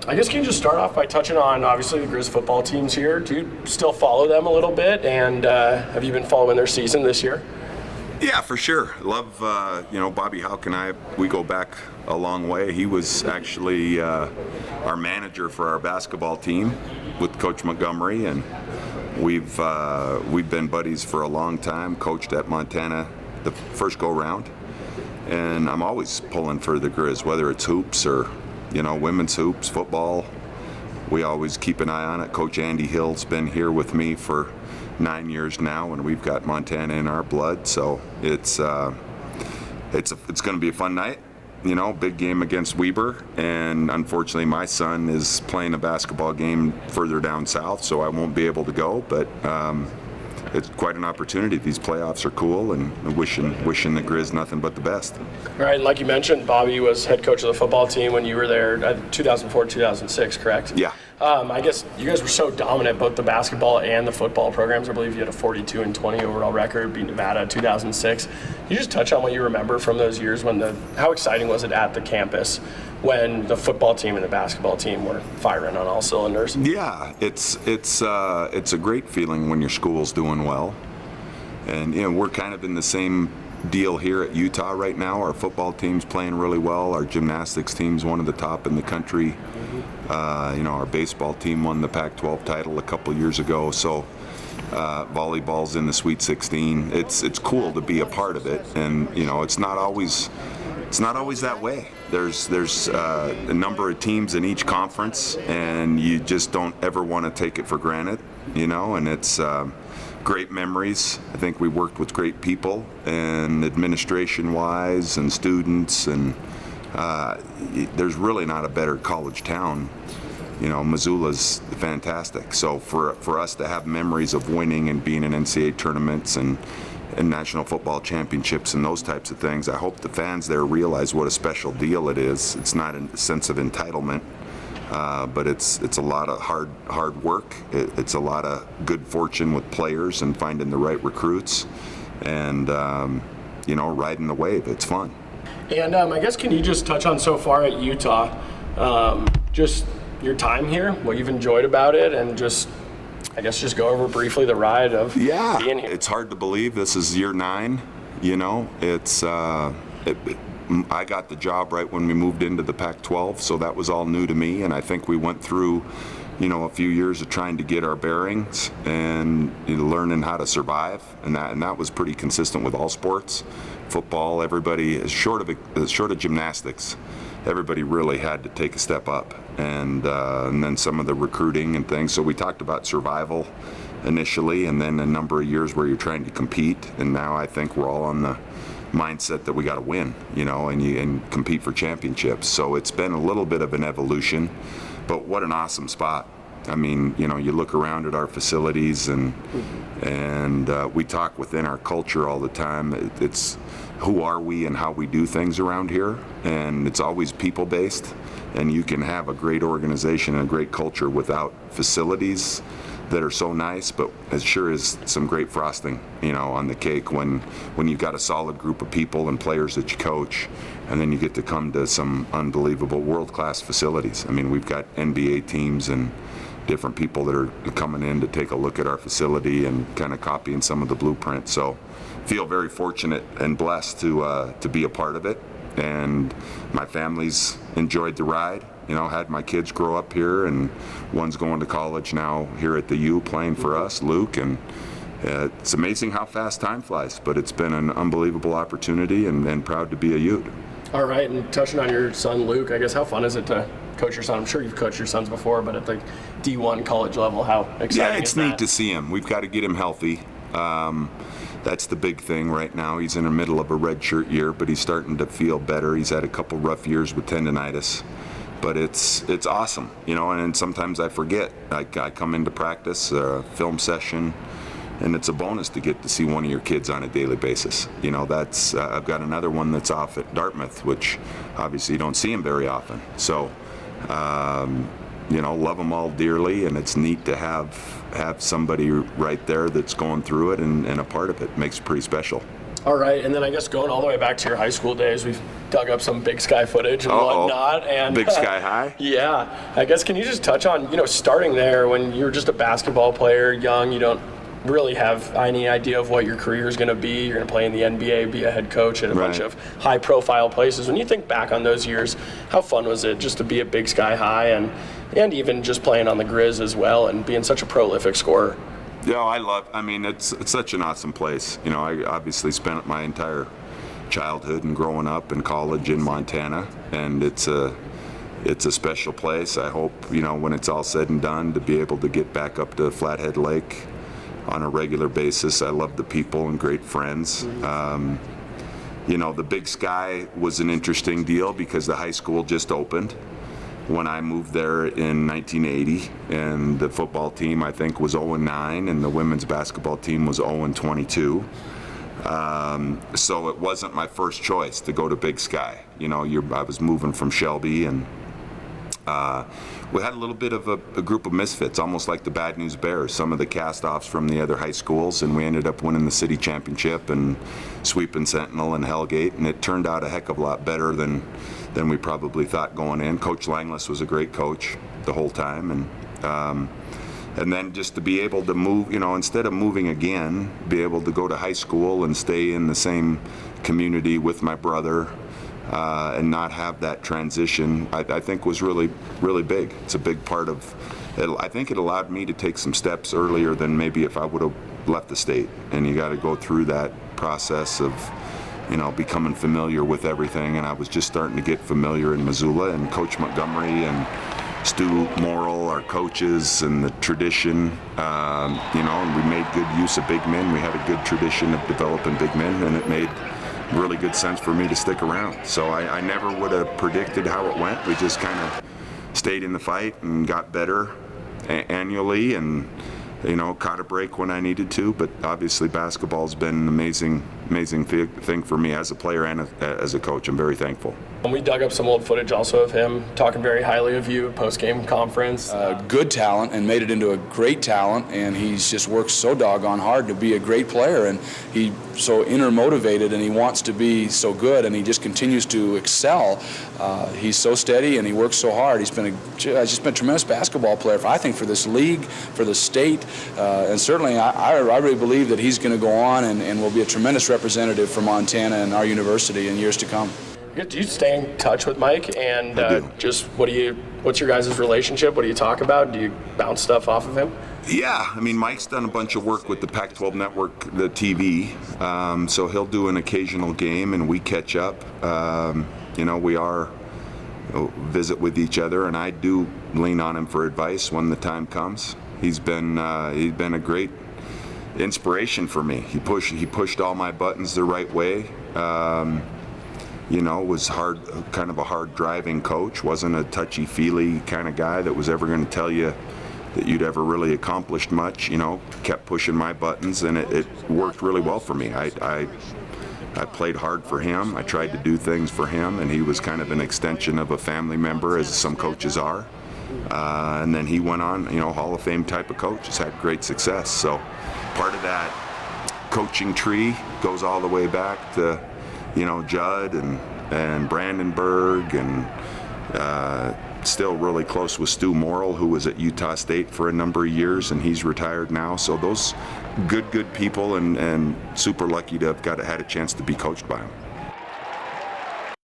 I guess can you just start off by touching on, obviously, the Griz football teams here. Do you still follow them a little bit, and have you been following their season this year? Yeah, for sure. Love, Bobby Houck and I, we go back a long way. He was actually our manager for our basketball team with Coach Montgomery, and we've been buddies for a long time, coached at Montana the first go-round. And I'm always pulling for the Griz, whether it's hoops or, women's hoops, football. We always keep an eye on it. Coach Andy Hill's been here with me for 9 years now, and we've got Montana in our blood. So it's going to be a fun night. Big game against Weber, and unfortunately my son is playing a basketball game further down south, so I won't be able to go. But it's quite an opportunity. These playoffs are cool, and wishing the Griz nothing but the best. All right, and like you mentioned, Bobby was head coach of the football team when you were there, 2004, 2006, correct? Yeah. I guess you guys were so dominant, both the basketball and the football programs. I believe you had a 42-20 overall record, beat Nevada 2006. Can you just touch on what you remember from those years how exciting was it at the campus when the football team and the basketball team were firing on all cylinders? Yeah, it's a great feeling when your school's doing well, and we're kind of in the same deal here at Utah right now. Our football team's playing really well. Our gymnastics team's one of the top in the country. Our baseball team won the Pac-12 title a couple years ago. So volleyball's in the Sweet 16. It's cool to be a part of it, and it's not always that way. There's a number of teams in each conference, and you just don't ever want to take it for granted, and it's great memories. I think we worked with great people, and administration-wise and students, and there's really not a better college town. Missoula's fantastic. So for us to have memories of winning and being in NCAA tournaments and national football championships and those types of things, I hope the fans there realize what a special deal it is. It's not a sense of entitlement, but it's a lot of hard work. It's a lot of good fortune with players and finding the right recruits, and riding the wave. It's fun. And I guess can you just touch on so far at Utah, just your time here, what you've enjoyed about it, and just go over briefly the ride of being here. It's hard to believe this is year 9. I got the job right when we moved into the Pac-12, so that was all new to me, and I think we went through a few years of trying to get our bearings and learning how to survive, and that was pretty consistent with all sports. Football, everybody is short of gymnastics. Everybody really had to take a step up, and then some of the recruiting and things. So we talked about survival initially, and then a number of years where you're trying to compete, and now I think we're all on the mindset that we got to win, and compete for championships. So it's been a little bit of an evolution, but what an awesome spot. I mean, you look around at our facilities, and we talk within our culture all the time. It's who are we and how we do things around here, and it's always people-based, and you can have a great organization and a great culture without facilities that are so nice, but it sure is some great frosting, on the cake when you've got a solid group of people and players that you coach, and then you get to come to some unbelievable world-class facilities. I mean, we've got NBA teams and different people that are coming in to take a look at our facility and kind of copying some of the blueprint. So feel very fortunate and blessed to be a part of it, and my family's enjoyed the ride. Had my kids grow up here, and one's going to college now here at the U playing for us, Luke, and it's amazing how fast time flies, but it's been an unbelievable opportunity, and proud to be a Ute. All right, and touching on your son Luke, I guess how fun is it to coach your son? I'm sure you've coached your sons before, but at the D1 college level, how exciting is that? Yeah, it's neat to see him. We've got to get him healthy. That's the big thing right now. He's in the middle of a redshirt year, but he's starting to feel better. He's had a couple rough years with tendonitis, but it's awesome, and sometimes I forget. I come into practice, film session, and it's a bonus to get to see one of your kids on a daily basis. That's I've got another one that's off at Dartmouth, which obviously you don't see him very often. So love them all dearly, and it's neat to have somebody right there that's going through it and a part of it. Makes it pretty special. All right, and then I guess going all the way back to your high school days, we've dug up some Big Sky footage and Uh-oh. whatnot. And Big Sky High? Yeah. I guess, can you just touch on, starting there when you're just a basketball player, young, you don't really have any idea of what your career is going to be. You're going to play in the NBA, be a head coach at a bunch of high-profile places. When you think back on those years, how fun was it just to be at Big Sky High and even just playing on the Griz as well and being such a prolific scorer? Yeah, it's such an awesome place. I obviously spent my entire childhood and growing up in college in Montana, and it's a special place. I hope, when it's all said and done, to be able to get back up to Flathead Lake on a regular basis. I love the people and great friends. The Big Sky was an interesting deal because the high school just opened when I moved there in 1980, and the football team, I think, was 0-9, and the women's basketball team was 0-22. So it wasn't my first choice to go to Big Sky. I was moving from Shelby, and we had a little bit of a group of misfits, almost like the Bad News Bears, some of the cast-offs from the other high schools, and we ended up winning the city championship and sweeping Sentinel and Hellgate, and it turned out a heck of a lot better than we probably thought going in. Coach Langless was a great coach the whole time, and then just to be able to move, instead of moving again, be able to go to high school and stay in the same community with my brother, and not have that transition, I think was really, really big. It's a big part of it. I think it allowed me to take some steps earlier than maybe if I would have left the state. And you got to go through that process of, becoming familiar with everything. And I was just starting to get familiar in Missoula, and Coach Montgomery and Stu Morrill, our coaches, and the tradition, and we made good use of big men. We had a good tradition of developing big men, and it made really good sense for me to stick around. So I never would have predicted how it went. We just kind of stayed in the fight and got better annually, and caught a break when I needed to. But obviously basketball's been an amazing thing for me as a player and as a coach. I'm very thankful. And we dug up some old footage also of him talking very highly of you at post-game conference. Good talent, and made it into a great talent, and he's just worked so doggone hard to be a great player, and he's so inner motivated, and he wants to be so good, and he just continues to excel. He's so steady, and he works so hard. He's just been a tremendous basketball player, I think, for this league, for the state, and certainly I really believe that he's going to go on and will be a tremendous representative for Montana and our university in years to come. Do you stay in touch with Mike? And I do. just what's your guys' relationship? What do you talk about? Do you bounce stuff off of him? Yeah, Mike's done a bunch of work with the Pac-12 network, the TV, so he'll do an occasional game and we catch up. We are visit with each other, and I do lean on him for advice when the time comes. He's been a great inspiration for me. He pushed all my buttons the right way. Was kind of a hard driving coach, wasn't a touchy-feely kind of guy that was ever going to tell you that you'd ever really accomplished much. Kept pushing my buttons, and it worked really well for me. I played hard for him. I tried to do things for him, and he was kind of an extension of a family member, as some coaches are. And then he went on, Hall of Fame type of coach, has had great success. So part of that coaching tree goes all the way back to Judd and Brandenburg, and still really close with Stu Morrill, who was at Utah State for a number of years, and he's retired now. So those good people, and super lucky to have had a chance to be coached by him.